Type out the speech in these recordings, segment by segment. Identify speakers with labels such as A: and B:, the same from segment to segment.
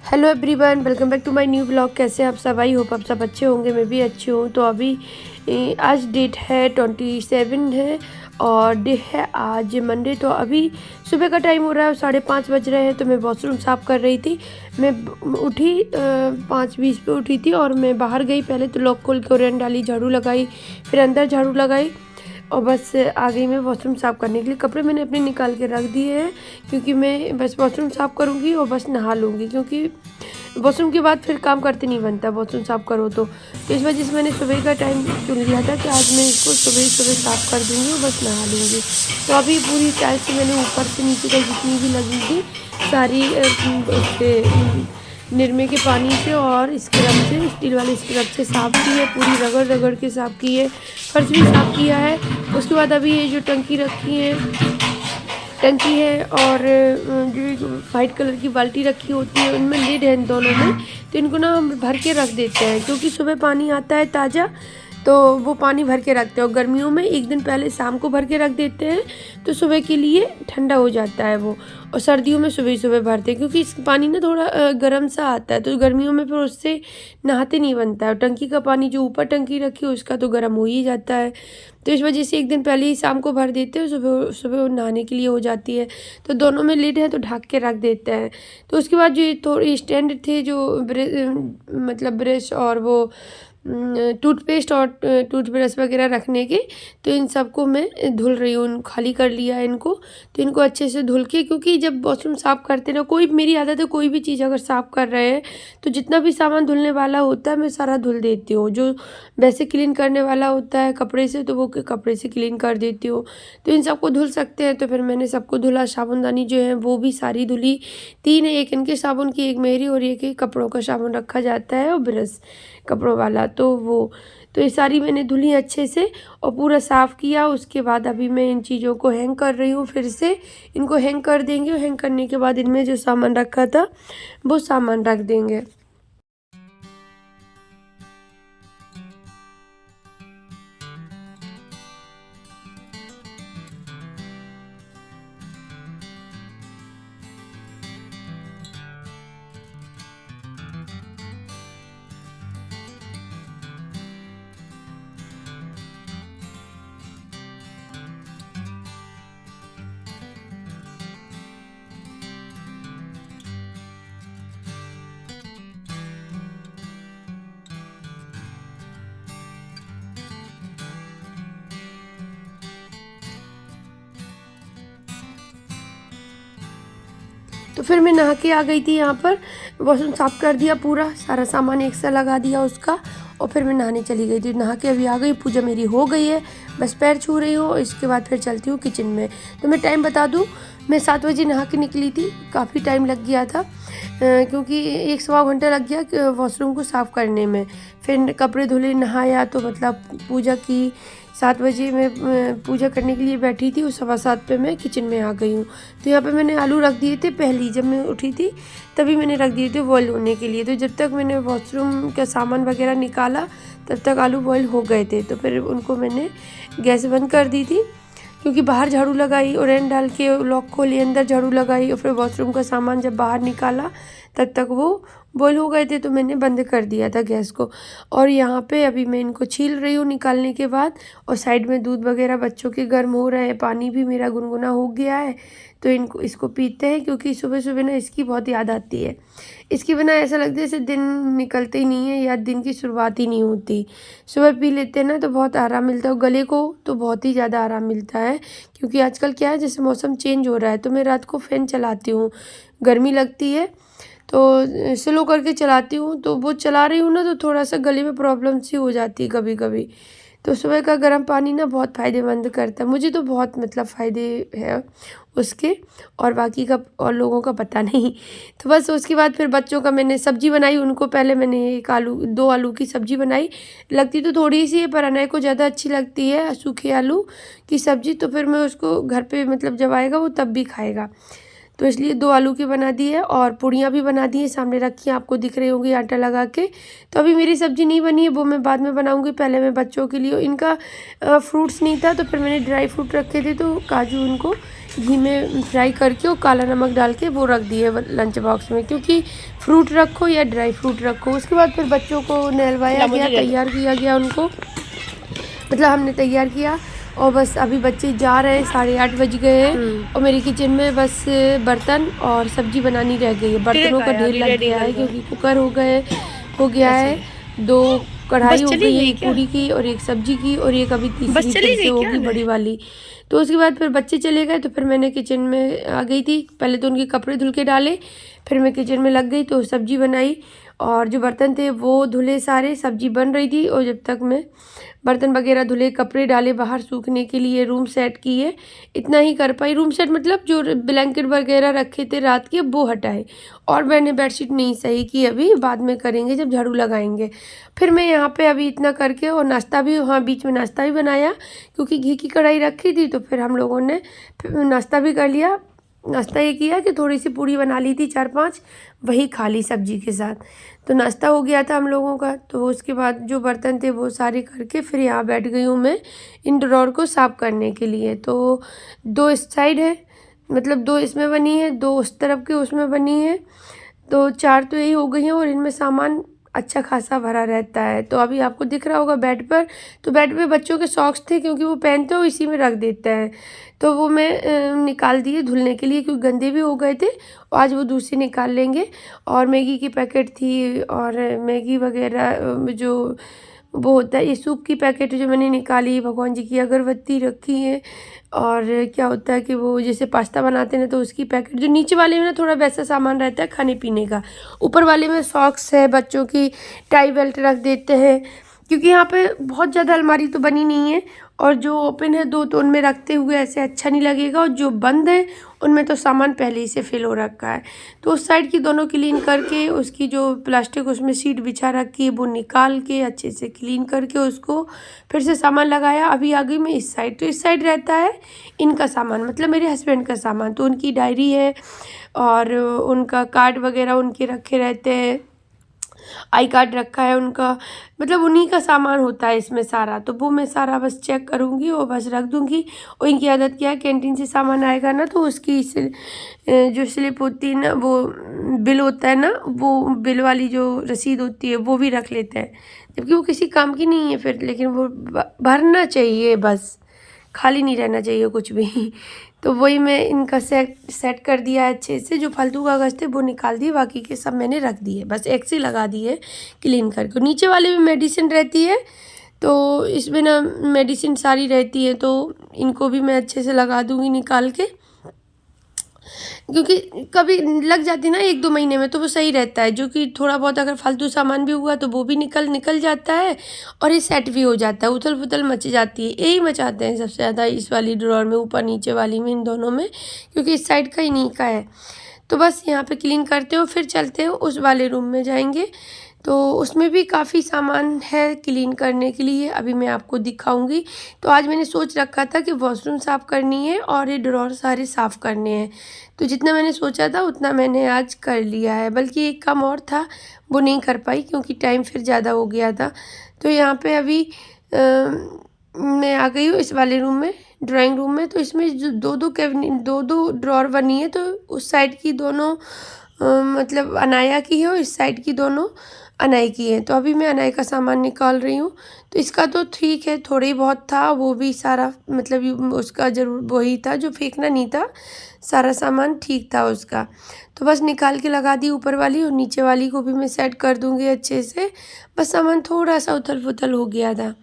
A: Hello everyone, welcome back to my new blog. कैसे आप सब? आई होप आप सब अच्छे होंगे। मैं भी अच्छी हूँ। तो अभी आज डेट है 27 है और डे है आज मंडे। तो अभी सुबह का टाइम हो रहा है, 5:30 बज रहे हैं। तो मैं वॉशरूम साफ़ कर रही थी। मैं उठी 5:20 पे उठी थी और मैं बाहर गई। पहले तो लॉक खोल के ओरियन डाली, झाड़ू लगाई, फिर अंदर झाड़ू लगाई और बस आ गई मैं वॉशरूम साफ़ करने के लिए। कपड़े मैंने अपने निकाल के रख दिए हैं क्योंकि मैं बस वॉशरूम साफ़ करूँगी और बस नहा लूँगी, क्योंकि वॉशरूम के बाद फिर काम करते नहीं बनता वॉशरूम साफ़ करो तो इस वजह से मैंने सुबह का टाइम चुन लिया था कि आज मैं इसको सुबह सुबह साफ़ कर दूँगी और बस नहा लूँगी। तो अभी पूरी टाइल्स से मैंने ऊपर से नीचे तक जितनी भी लगी थी सारी उससे निरमे के पानी से और स्क्रब से, स्टील वाले स्क्रब से साफ़ की है। पूरी रगड़ रगड़ के साफ़ की है, फर्श भी साफ़ किया है। उसके बाद अभी ये जो टंकी है और जो वाइट कलर की बाल्टी रखी होती है उनमें लिड है इन दोनों में। तो इनको ना हम भर के रख देते हैं क्योंकि सुबह पानी आता है ताज़ा, तो वो पानी भर के रखते हैं। और गर्मियों में एक दिन पहले शाम को भर के रख देते हैं तो सुबह के लिए ठंडा हो जाता है वो। और सर्दियों में सुबह सुबह भरते हैं क्योंकि इस पानी ना थोड़ा गर्म सा आता है, तो गर्मियों में फिर उससे नहाते नहीं बनता है। और टंकी का पानी जो ऊपर टंकी रखी है उसका तो गर्म हो ही जाता है। तो इस वजह से एक दिन पहले ही शाम को भर देते हैं, सुबह सुबह नहाने के लिए हो जाती है। तो दोनों में लिड है तो ढक के रख देते हैं। तो उसके बाद जो ये थोड़ी स्टैंड थे जो मतलब ब्रश और वो टूथपेस्ट और टूथब्रश वगैरह रखने के, तो इन सबको मैं धुल रही हूँ। खाली कर लिया है इनको, तो इनको अच्छे से धुल के, क्योंकि जब वॉशरूम साफ़ करते ना, कोई मेरी आदत है कोई भी चीज़ अगर साफ़ कर रहे हैं तो जितना भी सामान धुलने वाला होता है मैं सारा धुल देती हूँ। जो वैसे क्लीन करने वाला होता है कपड़े से तो वो कपड़े से क्लीन कर देती हूँ। तो इन सबको धुल सकते हैं, तो फिर मैंने सबको धुला। साबुनदानी जो है वो भी सारी धुली। 3 है, एक इनके साबुन की, एक मेरी और एक कपड़ों का साबुन रखा जाता है और ब्रश कपड़ों वाला, तो वो तो ये सारी मैंने धुली अच्छे से और पूरा साफ़ किया। उसके बाद अभी मैं इन चीज़ों को हैंग कर रही हूँ। फिर से इनको हैंग कर देंगे और हैंग करने के बाद इनमें जो सामान रखा था वो सामान रख देंगे। तो फिर मैं नहा के आ गई थी। यहाँ पर वॉशरूम साफ़ कर दिया, पूरा सारा सामान एक सा लगा दिया उसका, और फिर मैं नहाने चली गई थी। नहा के अभी आ गई, पूजा मेरी हो गई है, बस पैर छू रही हूँ। इसके बाद फिर चलती हूँ किचन में। तो मैं टाइम बता दूँ, मैं 7 बजे नहा के निकली थी। काफ़ी टाइम लग गया था क्योंकि 1 सवा घंटा लग गया वॉशरूम को साफ़ करने में। फिर कपड़े धुले, नहाया, तो मतलब पूजा की। 7 बजे मैं पूजा करने के लिए बैठी थी और 7:15 पे मैं किचन में आ गई हूँ। तो यहाँ पे मैंने आलू रख दिए थे पहले, जब मैं उठी थी तभी मैंने रख दिए थे बॉयल होने के लिए। तो जब तक मैंने वॉशरूम का सामान वगैरह निकाला तब तक आलू बॉयल हो गए थे। तो फिर उनको मैंने गैस बंद कर दी थी क्योंकि बाहर झाड़ू लगाई और एंड डाल के लॉक खोली, अंदर झाड़ू लगाई और फिर वॉशरूम का सामान जब बाहर निकाला तब तक वो बॉयल हो गए थे। तो मैंने बंद कर दिया था गैस को। और यहाँ पे अभी मैं इनको छील रही हूँ निकालने के बाद। और साइड में दूध वगैरह बच्चों के गर्म हो रहे हैं, पानी भी मेरा गुनगुना हो गया है। तो इसको पीते हैं क्योंकि सुबह सुबह ना इसकी बहुत याद आती है। इसके बिना ऐसा लगता है जैसे दिन निकलते ही नहीं है या दिन की शुरुआत ही नहीं होती। सुबह पी लेते हैं ना तो बहुत आराम मिलता है, और गले को तो बहुत ही ज़्यादा आराम मिलता है। क्योंकि आजकल क्या है, जैसे मौसम चेंज हो रहा है तो मैं रात को फ़ैन चलाती हूँ, गर्मी लगती है तो स्लो करके चलाती हूँ। तो वो चला रही हूँ ना तो थोड़ा सा गले में प्रॉब्लम सी हो जाती है कभी कभी। तो सुबह का गर्म पानी ना बहुत फ़ायदेमंद करता है, मुझे तो बहुत मतलब फ़ायदे है उसके, और बाकी का और लोगों का पता नहीं। तो बस उसके बाद फिर बच्चों का मैंने सब्ज़ी बनाई। उनको पहले मैंने 2 आलू की सब्ज़ी बनाई। लगती तो थोड़ी सी है पर अनय को ज़्यादा अच्छी लगती है सूखे आलू की सब्ज़ी। तो फिर मैं उसको घर पे मतलब जब आएगा वो तब भी खाएगा, तो इसलिए 2 आलू की बना दी है। और पूड़ियाँ भी बना दी हैं, सामने रखी हैं, आपको दिख रही होंगी आटा लगा के। तो अभी मेरी सब्ज़ी नहीं बनी है, वो मैं बाद में बनाऊंगी। पहले मैं बच्चों के लिए, इनका फ्रूट्स नहीं था तो फिर मैंने ड्राई फ्रूट रखे थे तो काजू उनको घी में फ्राई करके और काला नमक डाल के वो रख दिए लंच बॉक्स में, क्योंकि फ्रूट रखो या ड्राई फ्रूट रखो। उसके बाद फिर बच्चों को नहलवाया गया, तैयार किया गया उनको, मतलब हमने तैयार किया। और बस अभी बच्चे जा रहे हैं, 8:30 बज गए हैं और मेरी किचन में बस बर्तन और सब्जी बनानी रह गई है। बर्तनों का ढेर लग गया है क्योंकि कुकर हो गया है, 2 कढ़ाई हो गई है, एक पूरी की और एक सब्जी की, और एक अभी तीसरी फिर से होगी बड़ी वाली। तो उसके बाद फिर बच्चे चले गए तो फिर मैंने किचन में आ गई थी। पहले तो उनके कपड़े धुल के डाले, फिर मैं किचन में लग गई तो सब्जी बनाई, और जो बर्तन थे वो धुले सारे, सब्जी बन रही थी। और जब तक मैं बर्तन वगैरह धुले, कपड़े डाले बाहर सूखने के लिए, रूम सेट किए, इतना ही कर पाई। रूम सेट मतलब जो ब्लैंकेट वगैरह रखे थे रात के वो हटाए, और मैंने बेडशीट नहीं सही की, अभी बाद में करेंगे जब झाड़ू लगाएंगे। फिर मैं यहाँ पे अभी इतना करके, और नाश्ता भी, हाँ बीच में नाश्ता भी बनाया क्योंकि घी की कढ़ाई रखी थी, तो फिर हम लोगों ने नाश्ता भी कर लिया। नाश्ता ये किया कि थोड़ी सी पूड़ी बना ली थी 4-5, वही खा ली सब्जी के साथ, तो नाश्ता हो गया था हम लोगों का। तो उसके बाद जो बर्तन थे वो सारे करके फिर यहाँ बैठ गई हूँ मैं इन ड्रॉर को साफ़ करने के लिए। तो 2 इस साइड है, मतलब 2 इसमें बनी है, 2 उस तरफ के उसमें बनी है, तो 4 तो यही हो गई हैं, और इनमें सामान अच्छा खासा भरा रहता है। तो अभी आपको दिख रहा होगा बेड पर, तो बेड पे बच्चों के सॉक्स थे क्योंकि वो पहनते हो इसी में रख देते हैं, तो वो मैं निकाल दिए धुलने के लिए क्योंकि गंदे भी हो गए थे, और आज वो दूसरी निकाल लेंगे। और मैगी की पैकेट थी, और मैगी वगैरह जो वो होता है, ये सूप की पैकेट जो मैंने निकाली, भगवान जी की अगरबत्ती रखी है, और क्या होता है कि वो जैसे पास्ता बनाते हैं तो उसकी पैकेट, जो नीचे वाले में ना थोड़ा वैसा सामान रहता है खाने पीने का, ऊपर वाले में सॉक्स है, बच्चों की टाई बेल्ट रख देते हैं, क्योंकि यहाँ पे बहुत ज़्यादा अलमारी तो बनी नहीं है, और जो ओपन है 2 तो उनमें रखते हुए ऐसे अच्छा नहीं लगेगा, और जो बंद है उनमें तो सामान पहले ही से फिल हो रखा है। तो उस साइड की दोनों क्लीन करके, उसकी जो प्लास्टिक उसमें शीट बिछा रखी है वो निकाल के अच्छे से क्लीन करके उसको फिर से सामान लगाया। अभी आ गई मैं इस साइड, तो इस साइड रहता है इनका सामान, मतलब मेरे हस्बैंड का सामान, तो उनकी डायरी है और उनका कार्ड वगैरह उनके रखे रहते हैं, आई कार्ड रखा है उनका, मतलब उन्हीं का सामान होता है इसमें सारा। तो वो मैं सारा बस चेक करूँगी और बस रख दूँगी। और इनकी आदत क्या है, कैंटीन से सामान आएगा ना तो उसकी जो स्लिप होती है ना, वो बिल होता है ना, वो बिल वाली जो रसीद होती है वो भी रख लेते हैं, जबकि वो किसी काम की नहीं है फिर, लेकिन वो भरना चाहिए, बस खाली नहीं रहना चाहिए कुछ भी। तो वही मैं इनका सेट कर दिया है अच्छे से, जो फालतू कागज़ थे वो निकाल दिए, बाकी के सब मैंने रख दिए, बस एक से लगा दिए क्लीन करके। नीचे वाले में मेडिसिन रहती है, तो इसमें ना मेडिसिन सारी रहती है, तो इनको भी मैं अच्छे से लगा दूँगी निकाल के, क्योंकि कभी लग जाती ना 1-2 महीने में तो वो सही रहता है, जो कि थोड़ा बहुत अगर फालतू सामान भी हुआ तो वो भी निकल जाता है, और ये सेट भी हो जाता है। उथल पुथल मच जाती है, यही मचाते हैं सबसे ज़्यादा इस वाली ड्रॉर में, ऊपर नीचे वाली में, इन दोनों में, क्योंकि इस साइड का इन्हीं का है। तो बस यहाँ पे क्लीन करते हो, फिर चलते हो उस वाले रूम में जाएंगे, तो उसमें भी काफ़ी सामान है क्लीन करने के लिए, अभी मैं आपको दिखाऊंगी। तो आज मैंने सोच रखा था कि वॉशरूम साफ़ करनी है और ये ड्रॉर सारे साफ़ करने हैं, तो जितना मैंने सोचा था उतना मैंने आज कर लिया है, बल्कि एक काम और था वो नहीं कर पाई क्योंकि टाइम फिर ज़्यादा हो गया था। तो यहाँ पे अभी मैं आ गई हूँ इस वाले रूम में, ड्राइंग रूम में। तो इसमें जो 2-2 ड्रॉर बनी है, तो उस साइड की दोनों मतलब अनाया की है, और इस साइड की दोनों अनाई की है। तो अभी मैं अनाई का सामान निकाल रही हूँ, तो इसका तो ठीक है, थोड़ा ही बहुत था, वो भी सारा मतलब उसका ज़रूर वही था जो फेंकना नहीं था, सारा सामान ठीक था उसका। तो बस निकाल के लगा दी ऊपर वाली, और नीचे वाली को भी मैं सेट कर दूँगी अच्छे से, बस सामान थोड़ा सा उथल पुथल हो गया था।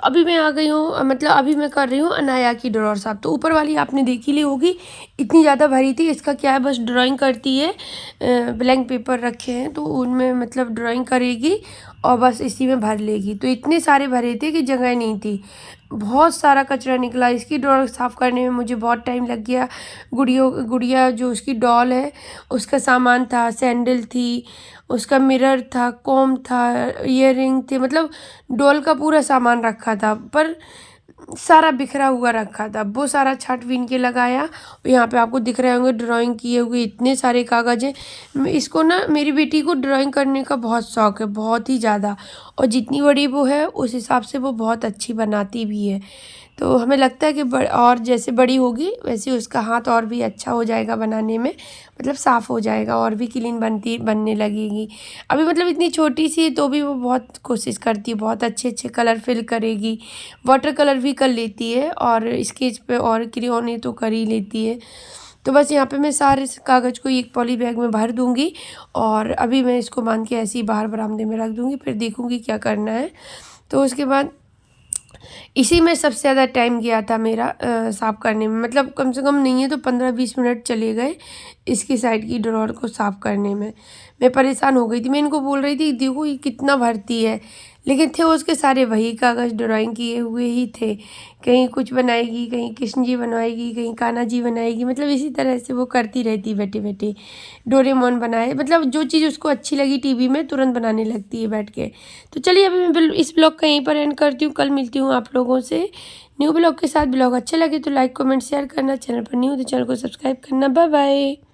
A: अभी मैं आ गई हूँ, मतलब अभी मैं कर रही हूँ अनाया की ड्रॉअर साफ। तो ऊपर वाली आपने देख ही ली होगी, इतनी ज़्यादा भरी थी। इसका क्या है, बस ड्राइंग करती है, ब्लैंक पेपर रखे हैं तो उनमें मतलब ड्राइंग करेगी और बस इसी में भर लेगी। तो इतने सारे भरे थे कि जगह नहीं थी, बहुत सारा कचरा निकला। इसकी ड्रॉअर साफ़ करने में मुझे बहुत टाइम लग गया। गुड़िया जो उसकी डॉल है उसका सामान था, सैंडल थी, उसका मिरर था, कॉम था, ईयररिंग थे, मतलब डॉल का पूरा सामान रखा था, पर सारा बिखरा हुआ रखा था। वो सारा छाट बीन के लगाया। यहाँ पे आपको दिख रहे होंगे ड्राइंग किए हुए इतने सारे कागज़ हैं। इसको ना, मेरी बेटी को ड्राइंग करने का बहुत शौक़ है, बहुत ही ज़्यादा, और जितनी बड़ी वो है उस हिसाब से वो बहुत अच्छी बनाती भी है। तो हमें लगता है कि और जैसे बड़ी होगी वैसे उसका हाथ और भी अच्छा हो जाएगा बनाने में, मतलब साफ़ हो जाएगा और भी क्लीन बनने लगेगी। अभी मतलब इतनी छोटी सी है तो भी वो बहुत कोशिश करती है, बहुत अच्छे अच्छे कलर फिल करेगी। वाटर कलर भी कर लेती है और स्केच पे और क्रेयॉन तो कर ही लेती है। तो बस यहाँ पे मैं सारे कागज़ को एक पॉली बैग में भर दूँगी और अभी मैं इसको बांध के ऐसे ही बाहर बरामदे में रख दूँगी, फिर देखूँगी क्या करना है। तो उसके बाद इसी में सबसे ज़्यादा टाइम गया था मेरा साफ़ करने में, मतलब कम से कम नहीं है तो 15-20 मिनट चले गए इसकी साइड की ड्रॉअर को साफ़ करने में। मैं परेशान हो गई थी, मैं इनको बोल रही थी देखो ये कितना भरती है, लेकिन थे उसके सारे वही कागज़ ड्राइंग किए हुए ही थे। कहीं कुछ बनाएगी, कहीं कृष्ण जी बनवाएगी, कहीं कान्हा जी बनाएगी, मतलब इसी तरह से वो करती रहती बैठे बैठे। डोरेमोन बनाए, मतलब जो चीज़ उसको अच्छी लगी टीवी में तुरंत बनाने लगती है बैठ के। तो चलिए अभी मैं इस ब्लॉग का यहीं पर एंड करती हूँ। कल मिलती हूँ आप लोगों से न्यू ब्लॉग के साथ। ब्लॉग अच्छा लगे तो लाइक कमेंट शेयर करना, चैनल पर न्यू तो चैनल को सब्सक्राइब करना। Bye bye.